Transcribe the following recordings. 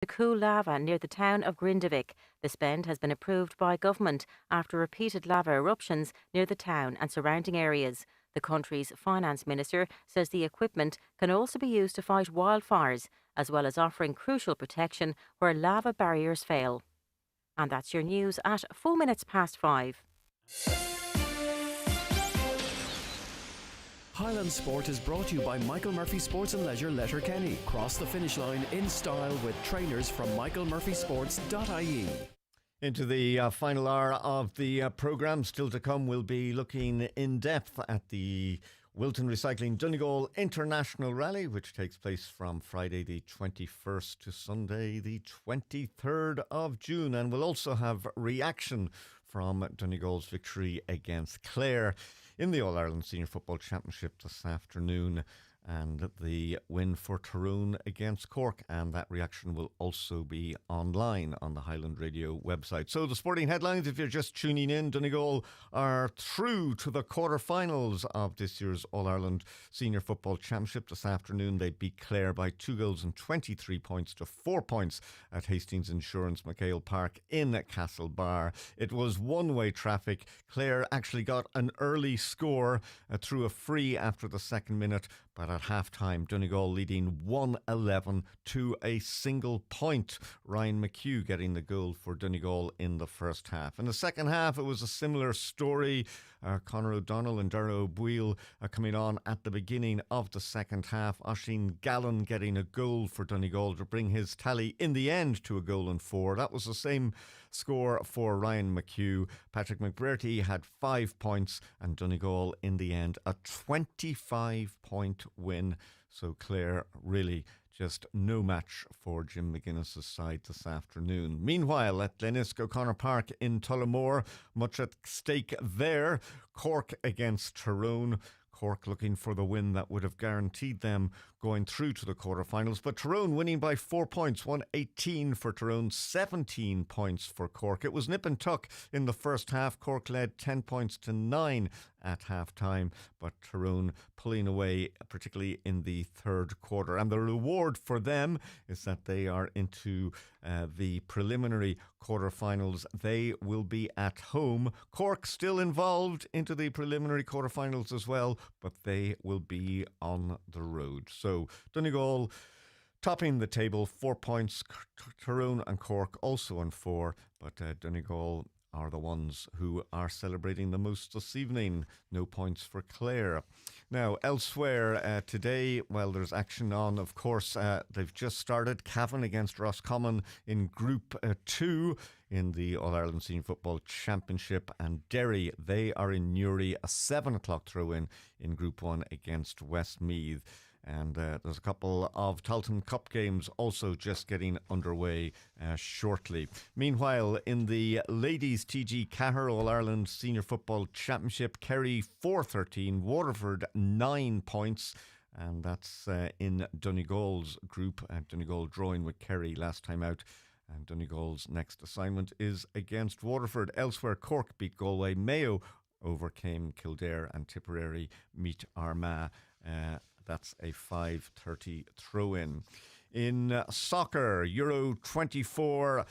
to cool lava near the town of Grindavik. The spend has been approved by government after repeated lava eruptions near the town and surrounding areas. The country's finance minister says the equipment can also be used to fight wildfires, as well as offering crucial protection where lava barriers fail. And that's your news at 4 minutes past 5. Highland Sport is brought to you by Michael Murphy Sports and Leisure Letterkenny. Cross the finish line in style with trainers from michaelmurphysports.ie. Into the final hour of the programme. Still to come, we'll be looking in depth at the Wilton Recycling Donegal International Rally, which takes place from Friday the 21st to Sunday the 23rd of June. And we'll also have reaction from Donegal's victory against Clare in the All-Ireland Senior Football Championship this afternoon, and the win for Tyrone against Cork, and that reaction will also be online on the Highland Radio website. So the sporting headlines, if you're just tuning in: Donegal are through to the quarter-finals of this year's All-Ireland Senior Football Championship. This afternoon they beat Clare by 2 goals and 23 points to 4 points at Hastings Insurance McHale Park in Castlebar. It was one-way traffic. Clare actually got an early score through a free after the second minute, but at half-time, Donegal leading 1-11 to a single point. Ryan McHugh getting the goal for Donegal in the first half. In the second half, it was a similar story. Conor O'Donnell and Dara O'Buil coming on at the beginning of the second half. Oisín Gallen getting a goal for Donegal to bring his tally in the end to 1-4. That was the same score for Ryan McHugh. Patrick McBrearty had 5 points, and Donegal in the end a 25-point win. So Clare really just no match for Jim McGuinness's side this afternoon. Meanwhile, at Glenisco O'Connor Park in Tullamore, much at stake there. Cork against Tyrone. Cork looking for the win that would have guaranteed them going through to the quarterfinals, but Tyrone winning by 4 points, 118 for Tyrone, 17 points for Cork. It was nip and tuck in the first half. Cork led 10 points to 9 at half time, but Tyrone pulling away, particularly in the third quarter. And the reward for them is that they are into the preliminary quarterfinals. They will be at home. Cork still involved into the preliminary quarterfinals as well, but they will be on the road. So Donegal topping the table, 4 points. Tyrone and Cork also on 4, but Donegal are the ones who are celebrating the most this evening. No points for Clare. Now, elsewhere today, well, there's action on, of course. They've just started Cavan against Roscommon in Group 2 in the All-Ireland Senior Football Championship, and Derry, they are in Newry, a 7 o'clock throw-in in Group 1 against Westmeath. And there's a couple of Talton Cup games also just getting underway shortly. Meanwhile, in the Ladies TG Cahir All-Ireland Senior Football Championship, Kerry 4-13, Waterford 9 points. And that's in Donegal's group. Donegal drawing with Kerry last time out. And Donegal's next assignment is against Waterford. Elsewhere, Cork beat Galway. Mayo overcame Kildare, and Tipperary meet Armagh. That's a 5:30 throw-in. In soccer, Euro 24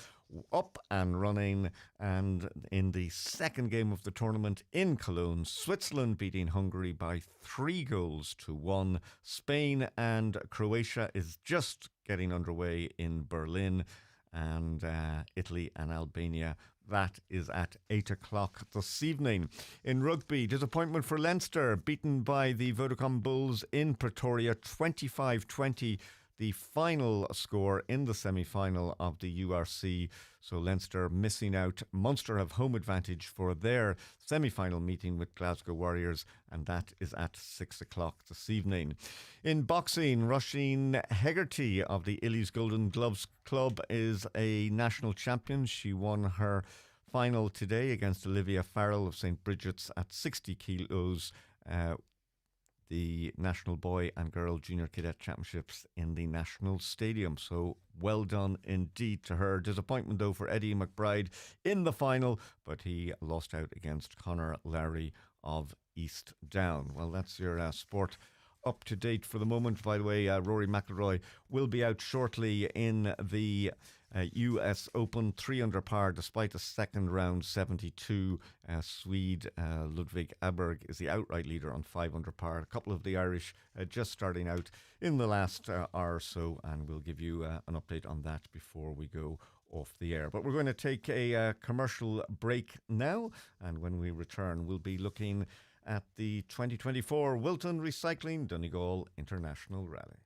up and running, and in the second game of the tournament in Cologne, Switzerland beating Hungary by 3-1. Spain and Croatia is just getting underway in Berlin, and Italy and Albania. That is at 8 o'clock this evening. In rugby, disappointment for Leinster, beaten by the Vodacom Bulls in Pretoria, 25-20. The final score in the semi-final of the URC. So Leinster missing out. Munster have home advantage for their semi-final meeting with Glasgow Warriors, and that is at 6 o'clock this evening. In boxing, Roisin Hegarty of the Illy's Golden Gloves Club is a national champion. She won her final today against Olivia Farrell of St. Bridget's at 60 kilos. The National Boy and Girl Junior Cadet Championships in the National Stadium. So well done indeed to her. Disappointment though for Eddie McBride in the final, but he lost out against Conor Lowry of East Down. Well, that's your sport up to date for the moment. By the way, Rory McIlroy will be out shortly in the US Open, 3 under par despite a second round 72. Swede Ludvig Aberg is the outright leader on 5 under par. A couple of the Irish just starting out in the last hour or so, and we'll give you an update on that before we go off the air. But we're going to take a commercial break now, and when we return, we'll be looking at the 2024 Wilton Recycling Donegal International Rally.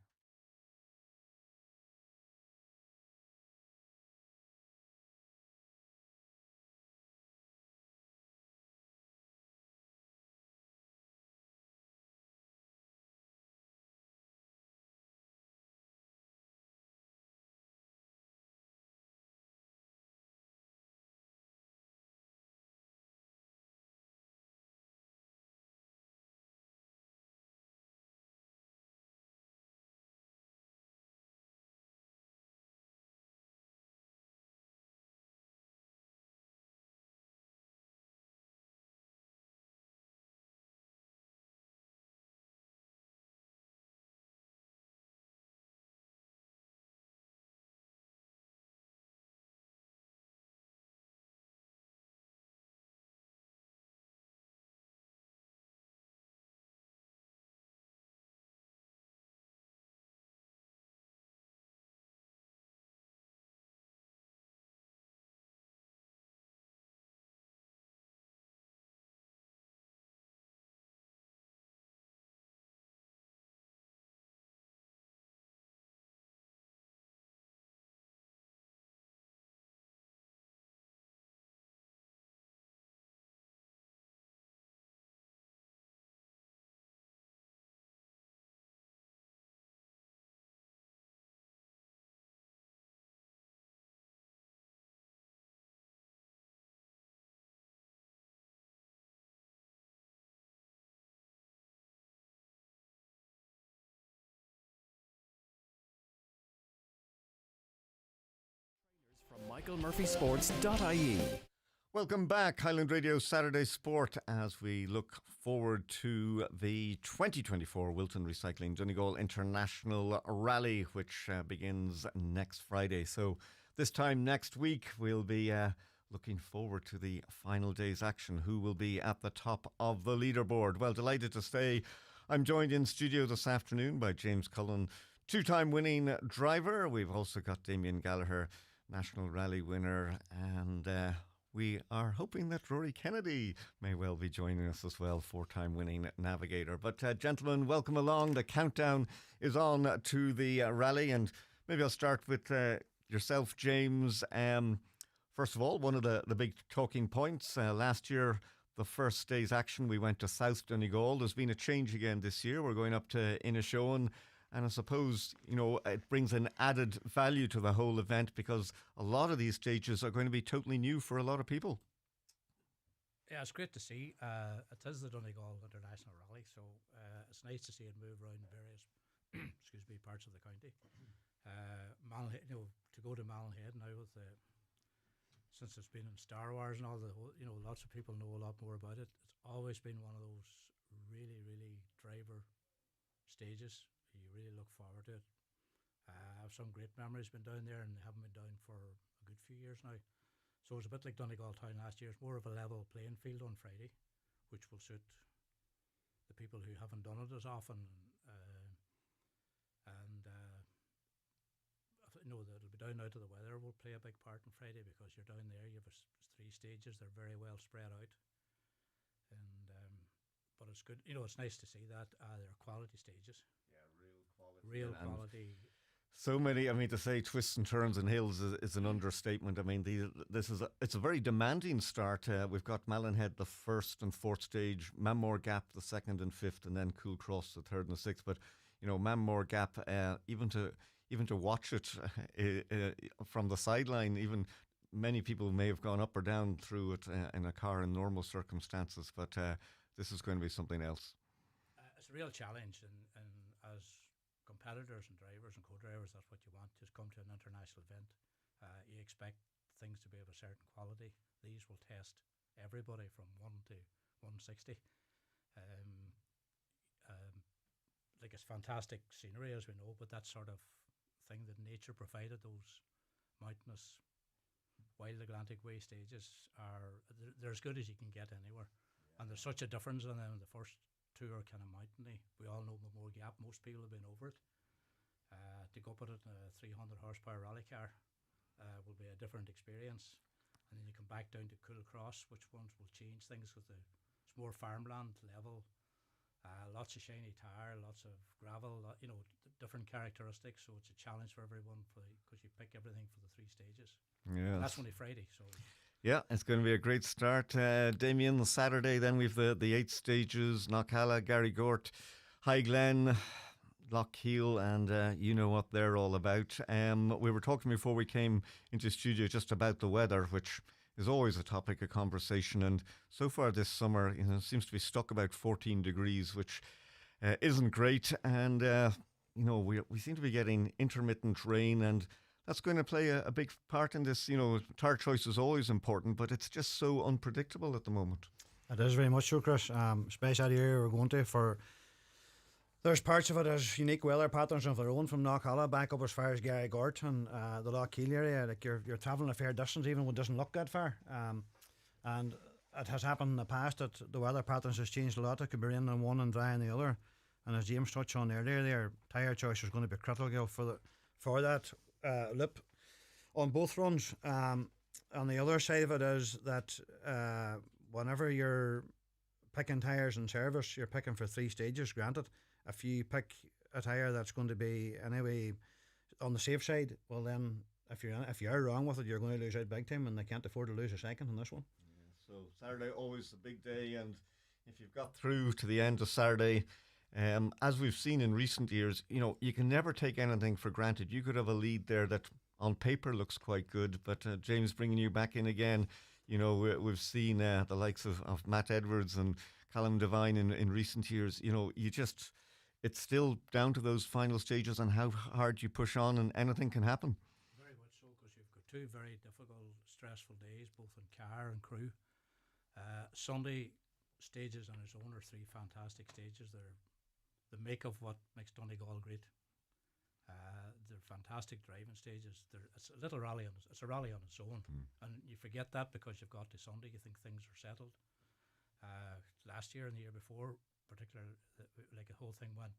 From michaelmurphysports.ie. Welcome back, Highland Radio Saturday Sport, as we look forward to the 2024 Wilton Recycling Donegal International Rally, which begins next Friday. So this time next week, we'll be looking forward to the final day's action. Who will be at the top of the leaderboard? Well, delighted to say I'm joined in studio this afternoon by James Cullen, two-time winning driver. We've also got Damien Gallagher, National Rally winner, and we are hoping that Rory Kennedy may well be joining us as well, four-time winning navigator. But gentlemen, welcome along. The countdown is on to the rally, and maybe I'll start with yourself, James. First of all, one of the big talking points last year, the first day's action, we went to South Donegal. There's been a change again this year. We're going up to Inishowen. And I suppose, you know, it brings an added value to the whole event because a lot of these stages are going to be totally new for a lot of people. Yeah, it's great to see. It is the Donegal International Rally, so it's nice to see it move around various parts of the county. Malin, to go to Malin now with since it's been in Star Wars and all lots of people know a lot more about it. It's always been one of those really, really driver stages. You really look forward to it. I have some great memories been down there and haven't been down for a good few years now. So it's a bit like Donegal Town last year. It's more of a level playing field on Friday, which will suit the people who haven't done it as often. It'll be down now to the weather will play a big part on Friday because you're down there. You have three stages. They're very well spread out. But it's good. It's nice to see that. They're quality stages. Real quality. So many, to say twists and turns and hills is an understatement. It's a very demanding start. We've got Mallinhead, the first and fourth stage, Mammore Gap, the second and fifth, and then Cool Cross, the third and the sixth. But, Mammore Gap, even to watch it from the sideline, even many people may have gone up or down through it in a car in normal circumstances. But this is going to be something else. It's a real challenge, and as competitors and drivers and co-drivers, that's what you want. Just come to an international event. You expect things to be of a certain quality. These will test everybody from 1 to 160. like it's fantastic scenery as we know, but that sort of thing that nature provided, those mountainous Wild Atlantic Way stages are they're as good as you can get anywhere, and there's such a difference in them. The first two are kind of mountainy. We all know Memore Gap. Most people have been over it. To go up at it in a 300 horsepower rally car will be a different experience. And then you come back down to Cool Cross, which ones will change things because it's more farmland level. Lots of shiny tire, lots of gravel, different characteristics. So it's a challenge for everyone because you pick everything for the three stages. Yeah, that's only Friday. So yeah, it's going to be a great start. Damien, Saturday, then we've the 8 stages, Knockalla, Garrygort, High Glen, Lockheal, and you know what they're all about. We were talking before we came into studio just about the weather, which is always a topic of conversation. And so far this summer, seems to be stuck about 14 degrees, which isn't great. And, we seem to be getting intermittent rain, and that's going to play a big part in this. Tire choice is always important, but it's just so unpredictable at the moment. It is very much so, Chris. Especially the area we're going to there's parts of it as unique weather patterns of their own, from Knockalla back up as far as Garrygort and the Lockheal area. Like you're travelling a fair distance even when it doesn't look that far. And it has happened in the past that the weather patterns has changed a lot. It could be rain on one and dry on the other. And as James touched on earlier, their tyre choice is going to be critical for that lip on both runs. On the other side of it is that whenever you're picking tyres in service, you're picking for 3 stages. Granted, if you pick a tyre that's going to be anyway on the safe side, well then if you're wrong with it, you're going to lose out big time, and they can't afford to lose a second on this one. Yeah, so Saturday always a big day, and if you've got through to the end of Saturday, as we've seen in recent years, you can never take anything for granted. You could have a lead there that on paper looks quite good, but James, bringing you back in again, we've seen the likes of Matt Edwards and Callum Devine in recent years. It's still down to those final stages and how hard you push on, and anything can happen. Very much so, because you've got 2 very difficult, stressful days, both in car and crew. Sunday stages on its own are 3 fantastic stages. They're the make of what makes Donegal great. They're fantastic driving stages. It's a little rally it's a rally on its own, and you forget that because you've got to Sunday. You think things are settled. Last year and the year before, particularly, like the whole thing went.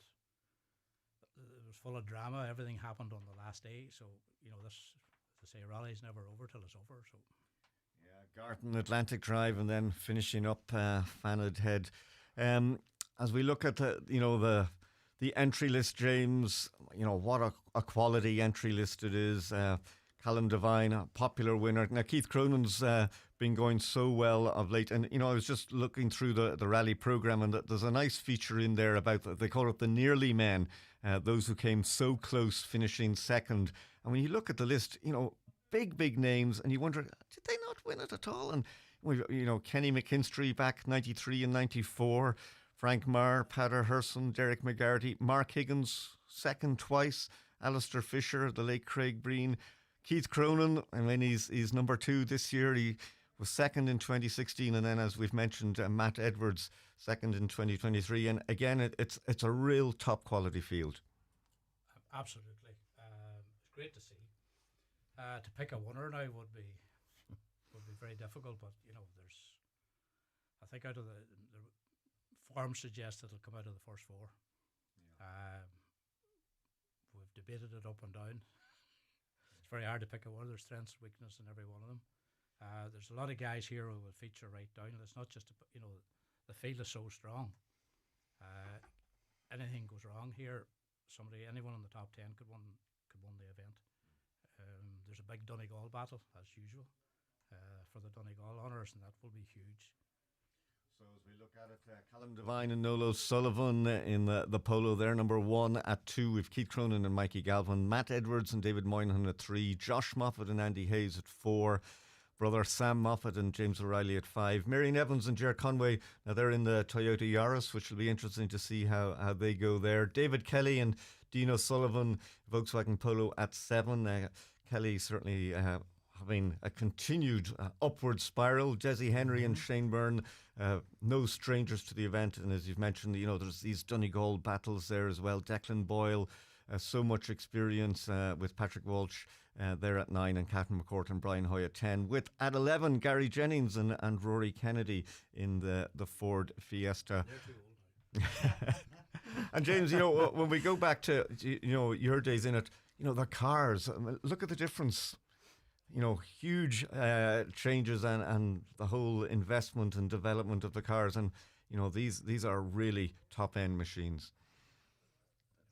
It was full of drama. Everything happened on the last day. So this, as I say, rally's never over till it's over. So. Yeah, Garton, Atlantic Drive, and then finishing up Fanad Head. As we look at the entry list, James, what a quality entry list it is. Callum Devine, a popular winner. Now, Keith Cronin's been going so well of late. And, I was just looking through the rally programme, and there's a nice feature in there about, they call it the nearly men, those who came so close, finishing second. And when you look at the list, big names, and you wonder, did they not win it at all? And, Kenny McKinstry back 93 and 94. Frank Marr, Pater Herson, Derek McGarty, Mark Higgins, second twice, Alistair Fisher, the late Craig Breen, Keith Cronin, he's number 2 this year. He was second in 2016, and then, as we've mentioned, Matt Edwards, second in 2023. And again, it's a real top quality field. Absolutely, it's great to see. To pick a winner now would be very difficult, but I think out of the form suggests it'll come out of the first 4. Yeah. We've debated it up and down. It's very hard to pick a winner. There's strengths, weakness in every one of them. There's a lot of guys here who will feature right down. It's not just the field is so strong. Anything goes wrong here, anyone in the top 10 could win the event. There's a big Donegal battle as usual for the Donegal honours, and that will be huge. So as we look at it, Callum Devine and Nolo Sullivan in the polo there, number 1 at 2. We've Keith Cronin and Mikey Galvin, Matt Edwards and David Moynihan at 3, Josh Moffat and Andy Hayes at 4, brother Sam Moffat and James O'Reilly at 5, Marion Evans and Ger Conway, now they're in the Toyota Yaris, which will be interesting to see how they go there. David Kelly and Dino Sullivan, Volkswagen Polo at 7. Kelly certainly having a continued upward spiral. Desi Henry and Shane Byrne, no strangers to the event. And as you've mentioned, there's these Donegal battles there as well. Declan Boyle, so much experience with Patrick Walsh there at 9, and Catherine McCourt and Brian Hoy at 10. With at 11, Gary Jennings and Rory Kennedy in the Ford Fiesta. They're too old now. And James, when we go back to your days in it, the cars. Look at the difference. Huge changes and the whole investment and development of the cars, and these are really top end machines.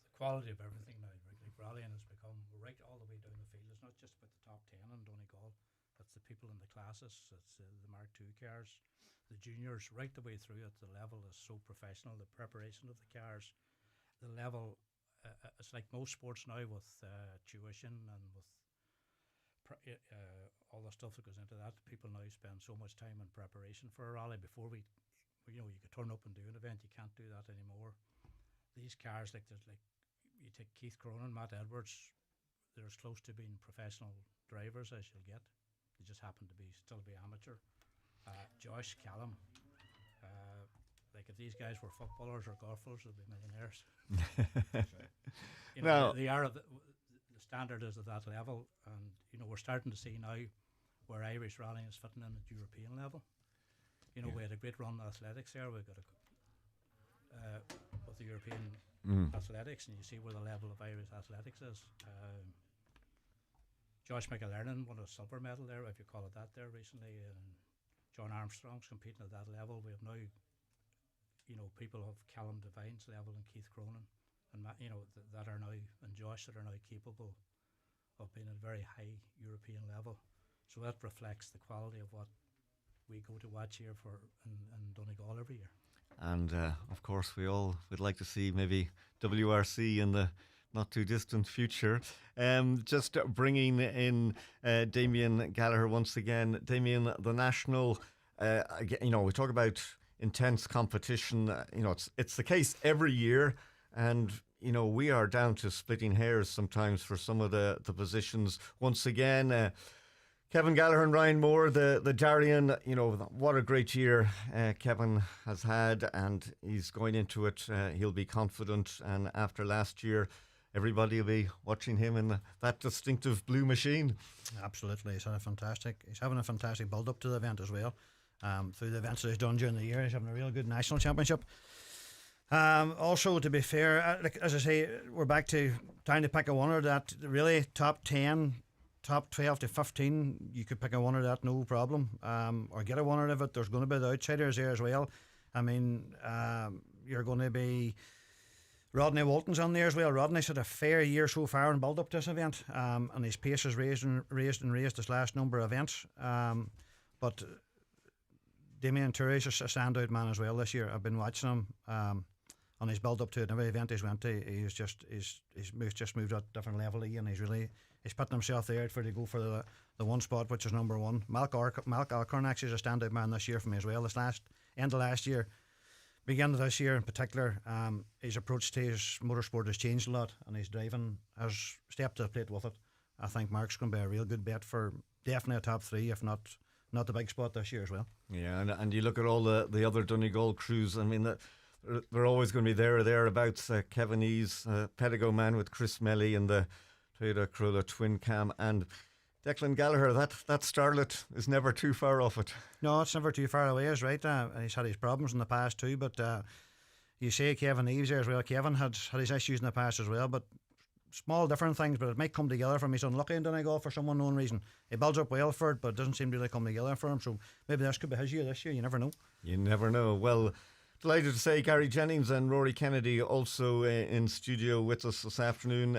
The quality of everything now, like rallying has become right all the way down the field. It's not just about the top 10 in Donegal. It's the people in the classes. It's the Mark II cars, the juniors, right the way through it. The level is so professional. The preparation of the cars, the level. It's like most sports now with tuition and with all the stuff that goes into that. People now spend so much time in preparation for a rally. Before you could turn up and do an event. You can't do that anymore. These cars, you take Keith Cronin, Matt Edwards, they're as close to being professional drivers as you'll get. They just happen to still be amateur. Josh, Callum. If these guys were footballers or golfers, they'd be millionaires. The standard is at that level, and we're starting to see now where Irish rallying is fitting in at European level. We had a great run in athletics there. We got with the European athletics, and you see where the level of Irish athletics is. Josh McIlernan won a silver medal there, if you call it that, there recently, and John Armstrong's competing at that level. We have now, people of Callum Devine's level and Keith Cronin, and that are now, and Josh, that are now capable of being at a very high European level. So that reflects the quality of what we go to watch here in Donegal every year. And of course, we all would like to see maybe WRC in the not too distant future. Just bringing in Damien Gallagher once again. Damien, the national, we talk about intense competition. It's the case every year, and we are down to splitting hairs sometimes for some of the positions. Once again, Kevin Gallagher and Ryan Moore, the Darien, what a great year Kevin has had, and he's going into it. He'll be confident, and after last year, everybody will be watching him in that distinctive blue machine. Absolutely, he's having a fantastic build up to the event as well. Through the events that he's done during the year, he's having a real good national championship. Also, to be fair, as I say, we're back to trying to pick a winner that really top 10. Top 12 to 15, you could pick a winner of that, no problem, or get a winner of it. There's going to be the outsiders there as well. I mean, you're going to be Rodney Walton's on there as well. Rodney's had a fair year so far in build up to this event, and his pace has raised this last number of events. But Damien Turry's a standout man as well this year. I've been watching him on his build up to it. Every event he's went to, he's just moved at a different level, and he's putting himself there to go for the one spot, which is number one. Malc Alcorn actually is a standout man this year for me as well. End of last year, beginning of this year in particular, his approach to his motorsport has changed a lot, and his driving has stepped to the plate with it. I think Mark's going to be a real good bet for definitely a top three, if not the big spot this year as well. Yeah, and you look at all the other Donegal crews. I mean, they're always going to be there or thereabouts. Kevin Ease, Pedigo man with Chris Melly, and the Toyota Corolla Twin Cam, and Declan Gallagher. That starlet is never too far off it. No, it's never too far away, is right. He's had his problems in the past too, but you say Kevin Eves there as well. Kevin had his issues in the past as well, but small different things, but it might come together for him. He's unlucky in Donegal for some unknown reason. He builds up well for it, but it doesn't seem to really come together for him, so maybe this could be his year this year. You never know. Well, delighted to say Gary Jennings and Rory Kennedy also in studio with us this afternoon.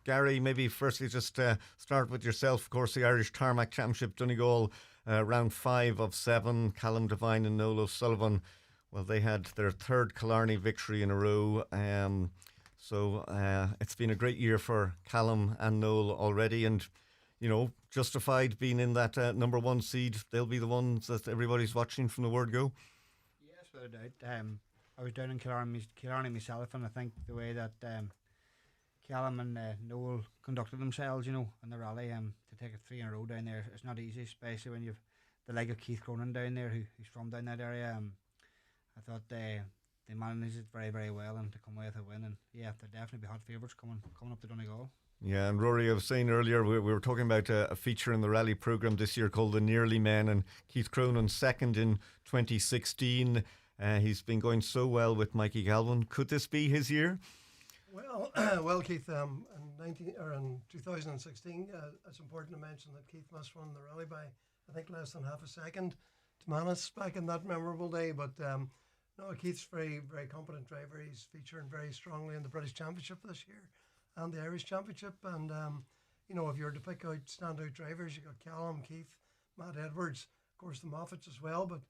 Gary, maybe firstly just start with yourself. Of course, the Irish Tarmac Championship, Donegal, round 5 of 7. Callum Devine and Noel O'Sullivan, well, they had their third Killarney victory in a row. So it's been a great year for Callum and Noel already, and justified being in that number one seed. They'll be the ones that everybody's watching from the word go. Without a doubt. I was down in Killarney myself, and I think the way that Callum and Noel conducted themselves, you know, in the rally. To take it 3 in a row down there, it's not easy, especially when you've the like of Keith Cronin down there, who's from down that area. I thought they managed it very, very well, and to come away with a win. And yeah, they'll definitely be hot favourites coming up to Donegal. Yeah, and Rory, I was saying earlier, we were talking about a feature in the rally programme this year called the Nearly Men, and Keith Cronin second in 2016. He's been going so well with Mikey Galvin. Could this be his year? Well, well, Keith, in 2016, it's important to mention that Keith missed won the rally by, I think, less than half a second to Manus back in that memorable day. But no, Keith's very, very competent driver. He's featuring very strongly in the British Championship this year and the Irish Championship. And you know, if you're to pick out standout drivers, you got Callum, Keith, Matt Edwards, of course the Moffats as well. But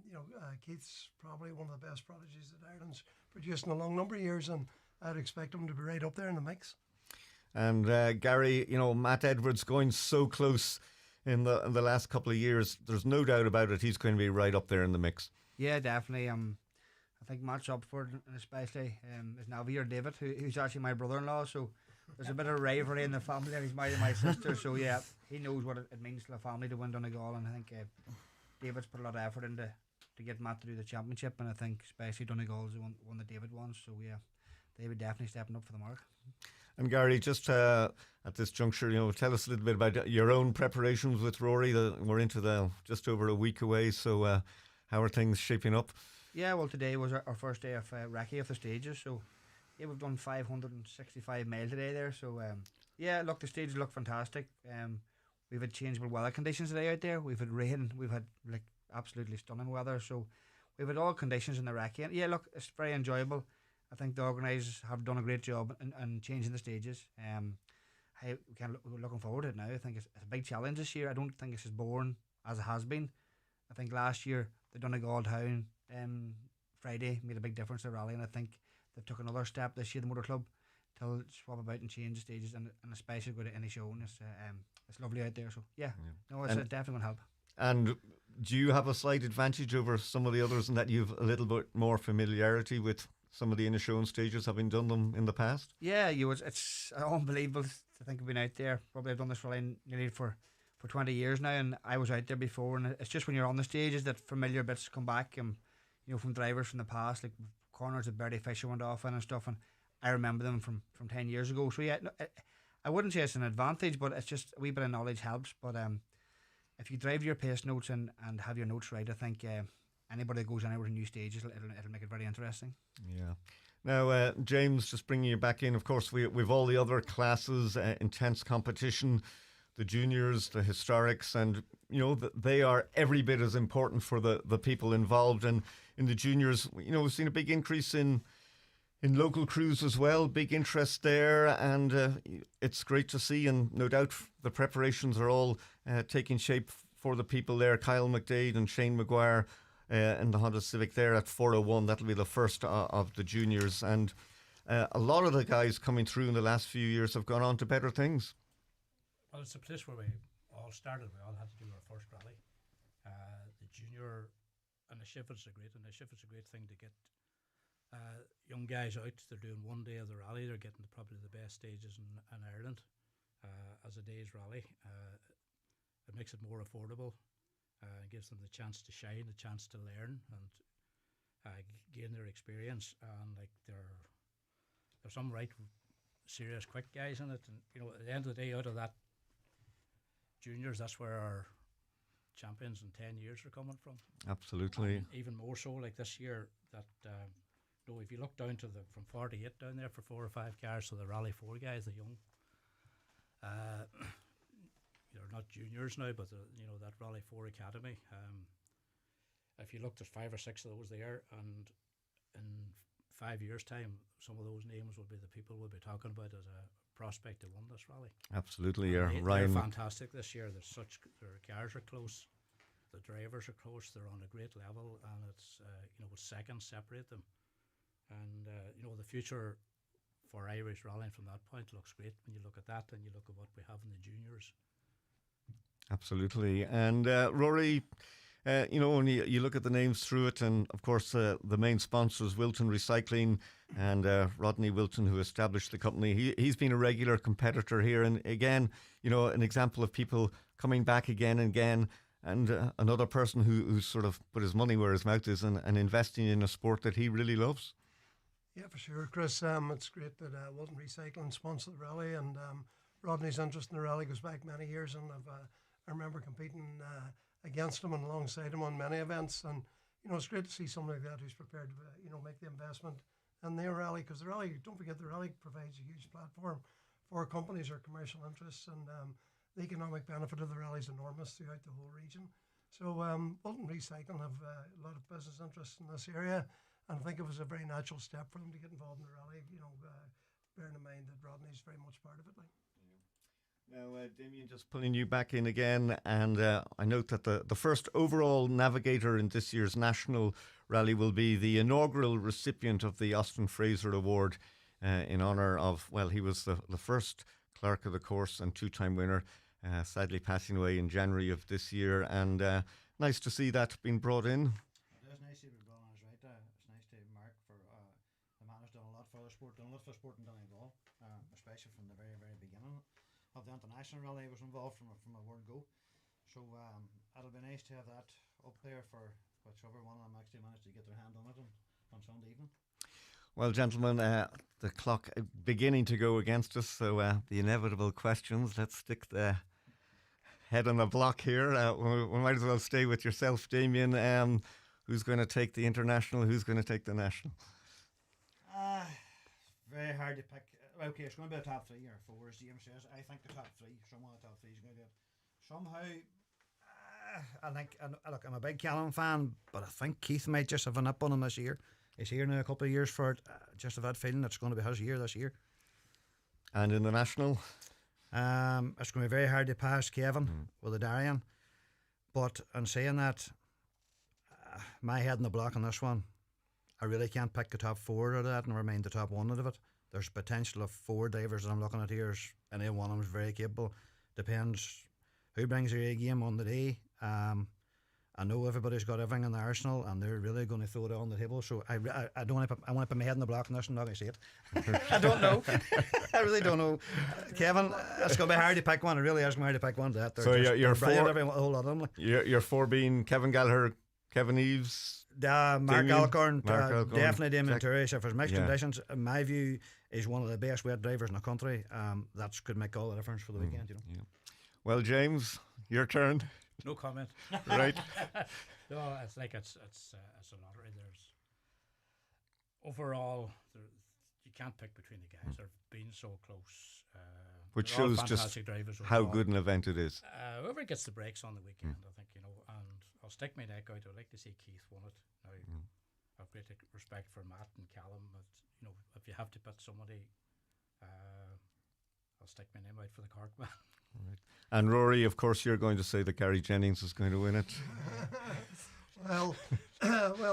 you know, Keith's probably one of the best prodigies that Ireland's produced in a long number of years, and I'd expect him to be right up there in the mix. And Gary, you know, Matt Edwards going so close in the last couple of years. There's no doubt about it. He's going to be right up there in the mix. Yeah, definitely. I think Matt's up for it, and especially is Navier David, who's actually my brother-in-law. So there's a bit of rivalry in the family. He's married my sister, so yeah, he knows what it means to the family to win Donegal, and I think David's put a lot of effort into to get Matt to do the championship, and I think especially Donegal's the one that David wants. So yeah, they would definitely stepping up for the mark. And Gary, just at this juncture, you know, tell us a little bit about your own preparations with Rory. We're into just over a week away, so how are things shaping up? Yeah, well, today was our first day of recce of the stages, so yeah, we've done 565 miles today there. So yeah, look, the stages look fantastic. We've had changeable weather conditions today out there. We've had rain, we've had like absolutely stunning weather, so we've had all conditions in the recce. And yeah, look, it's very enjoyable. I think the organisers have done a great job in changing the stages. We're looking forward to it now. I think it's a big challenge this year. I don't think it's as boring as it has been. I think last year the Donegal Town Friday made a big difference to the rally, and I think they've took another step this year, the Motor Club, to swap about and change the stages, and especially go to any show. And it's lovely out there. So yeah. No, it's definitely going to help. And do you have a slight advantage over some of the others in that you've a little bit more familiarity with some of the Inishowen stages, having done them in the past? Yeah, it's unbelievable to think of being out there. Probably I've done this rally nearly for 20 years now, and I was out there before, and it's just when you're on the stages that familiar bits come back, and you know, from drivers from the past, like corners that Bertie Fisher went off in and stuff, and I remember them from 10 years ago. So yeah, no, I wouldn't say it's an advantage, but it's just a wee bit of knowledge helps. But if you drive your pace notes and have your notes right, I think anybody that goes anywhere to new stages, it'll make it very interesting. Yeah. Now, James, just bringing you back in, of course, we've all the other classes, intense competition, the juniors, the historics, and, you know, they are every bit as important for the people involved. And in the juniors, you know, we've seen a big increase in local crews as well, big interest there, and it's great to see, and no doubt the preparations are all taking shape for the people there. Kyle McDade and Shane Maguire in the Honda Civic there at 401. That'll be the first of the juniors, and a lot of the guys coming through in the last few years have gone on to better things. Well, it's a place where we all started. We all had to do our first rally. The junior initiative is a great initiative. It's a great thing to get young guys out. They're doing one day of the rally. They're getting to probably the best stages in Ireland as a day's rally. It makes it more affordable. Gives them the chance to shine, the chance to learn, and gain their experience. And like there's some right serious quick guys in it. And you know, at the end of the day, out of that juniors, that's where our champions in 10 years are coming from. Absolutely. And even more so, like this year, that if you look down to from 48 down there for 4 or 5 cars, so the Rally 4 guys, the young, they're not juniors now, but that Rally 4 Academy. If you look, there's 5 or 6 of those there, and in 5 years' time, some of those names will be the people we'll be talking about as a prospect to win this rally. Absolutely, yeah. They're fantastic this year. Their cars are close, the drivers are close. They're on a great level, and it's seconds separate them. And the future for Irish rallying from that point looks great when you look at that and you look at what we have in the juniors. Absolutely. And Rory, When you look at the names through it, and of course the main sponsors, Wilton Recycling and Rodney Wilton, who established the company. He's been a regular competitor here, and again, an example of people coming back again and again, and another person who's sort of put his money where his mouth is and investing in a sport that he really loves. Yeah, for sure, Chris. It's great that Wilton Recycling sponsored the rally, and Rodney's interest in the rally goes back many years, and I remember competing against him and alongside him on many events, and it's great to see somebody like that who's prepared to make the investment in their rally, because the rally, don't forget, the rally provides a huge platform for companies or commercial interests, and the economic benefit of the rally is enormous throughout the whole region. So Wilton Recycling have a lot of business interests in this area, and I think it was a very natural step for them to get involved in the rally, bearing in mind that Rodney's very much part of it. Now, Damien, just pulling you back in again, and I note that the first overall navigator in this year's national rally will be the inaugural recipient of the Austin Fraser Award in honour of, he was the first clerk of the course and two-time winner, sadly passing away in January of this year, and nice to see that being brought in. It is nice to be brought on, is right. It's nice to mark for the man who's done a lot for the sport, done a lot for sport in Donegal, especially from the very, very beginning of the international rally. I was involved from a word go, so it'll be nice to have that up there for whichever one of them actually managed to get their hand on it on Sunday evening. Well, gentlemen, the clock beginning to go against us, so the inevitable questions. Let's stick the head on the block here. We might as well stay with yourself, Damien. Who's going to take the international? Who's going to take the national? Very hard to pick. Okay, it's going to be a top three or four, as James says. I think the top three, someone of the top three is going to do it. Somehow, I think, look, I'm a big Cullen fan, but I think Keith might just have an up on him this year. He's here now a couple of years for it. Just have that feeling it's going to be his year this year. And in the national? It's going to be very hard to pass Kevin with the Darien. But in saying that, my head in the block on this one, I really can't pick the top four out of that, never mind the top one out of it. There's potential of four divers that I'm looking at here. Any one of them is very capable. Depends who brings their A game on the day. I know everybody's got everything in the arsenal, and they're really going to throw it on the table. So I don't want to put, I want to put my head in the block on this. I'm not going to say it. I don't know. I really don't know. Kevin, it's going to be hard to pick one. It really is going to be hard to pick one. So you're four. A whole lot of them. Your four being Kevin Gallagher, Kevin Eves, Mark Alcorn, definitely Damien Jack. Turris. If there's mixed conditions, in my view, is one of the best wet drivers in the country. That could make all the difference for the weekend. Yeah. Well, James, your turn. No comment. Right. No, it's like it's a lottery. There's overall you can't pick between the guys. They've been so close. Which shows just how good an event it is. Whoever gets the breaks on the weekend, I think, and I'll stick my neck out. I'd like to see Keith win it. Now, I have great respect for Matt and Callum, but if you have to put somebody, I'll stick my name out for the Cork man. Right. And Rory, of course, you're going to say that Gary Jennings is going to win it. Well,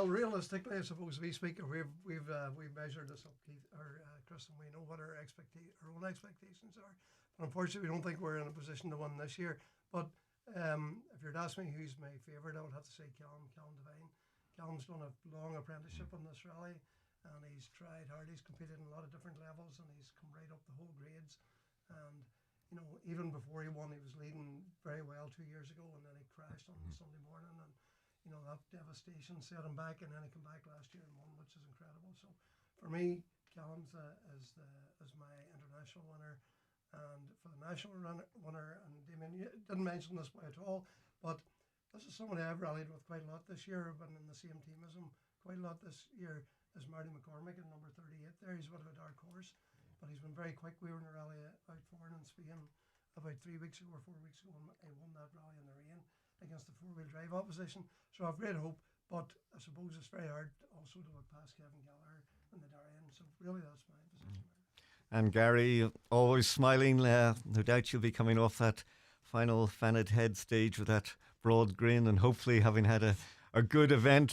realistically, I suppose we've measured this up, Keith, or Chris, and we know what our own expectations are. But unfortunately, we don't think we're in a position to win this year. But if you're to ask me who's my favourite, I would have to say Callum Devine. Callum's done a long apprenticeship on this rally, and he's tried hard. He's competed in a lot of different levels, and he's come right up the whole grades. And even before he won, he was leading very well 2 years ago, and then he crashed on Sunday morning, and that devastation set him back, and then he came back last year and won, which is incredible. So for me, Callum's is my international winner, and for the national winner, and Damien, you didn't mention this at all, but this is somebody I've rallied with quite a lot this year. I've been in the same team as him quite a lot this year as Marty McCormick in number 38 there. He's a bit of a dark horse, but he's been very quick. We were in a rally out foreign in Spain about 3 weeks ago or 4 weeks ago, and I won that rally in the rain against the four-wheel drive opposition. So I've great hope, but I suppose it's very hard also to look past Kevin Gallagher and the Darien. So really that's my position. And Gary, always smiling. No doubt you'll be coming off that final Fanad Head stage with that broad grin, and hopefully having had a good event.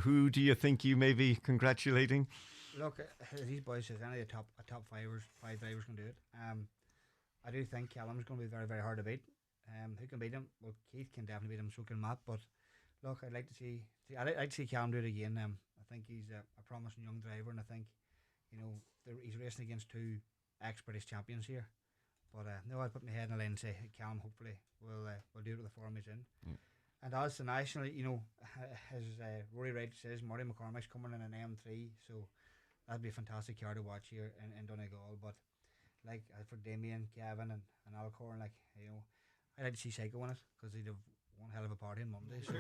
Who do you think you may be congratulating? Look, these boys says any top five drivers can do it. I do think Callum's going to be very, very hard to beat. Who can beat him? Well, Keith can definitely beat him, so can Matt. But look, I'd like to see. I'd like to see Callum do it again. I think he's a promising young driver, and I think, he's racing against two ex-British champions here. But no, I'd put my head in the line and say Callum hopefully will do it with the form he's in. Mm. And as the national, as Rory Wright says, Murray McCormick's coming in an M3, so that'd be a fantastic car to watch here in Donegal. But like for Damien, Gavin, and Alcorn, I'd like to see Psycho in it because he'd have one hell of a party on Monday. So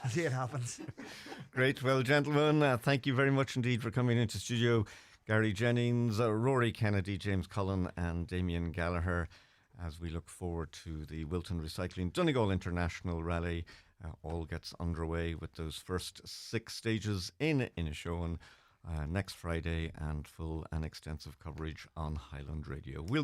see it happens. Great. Well, gentlemen, thank you very much indeed for coming into studio. Gary Jennings, Rory Kennedy, James Cullen, and Damien Gallagher, as we look forward to the Wilton Recycling Donegal International Rally. All gets underway with those first 6 stages in Inishowen next Friday, and full and extensive coverage on Highland Radio. We'll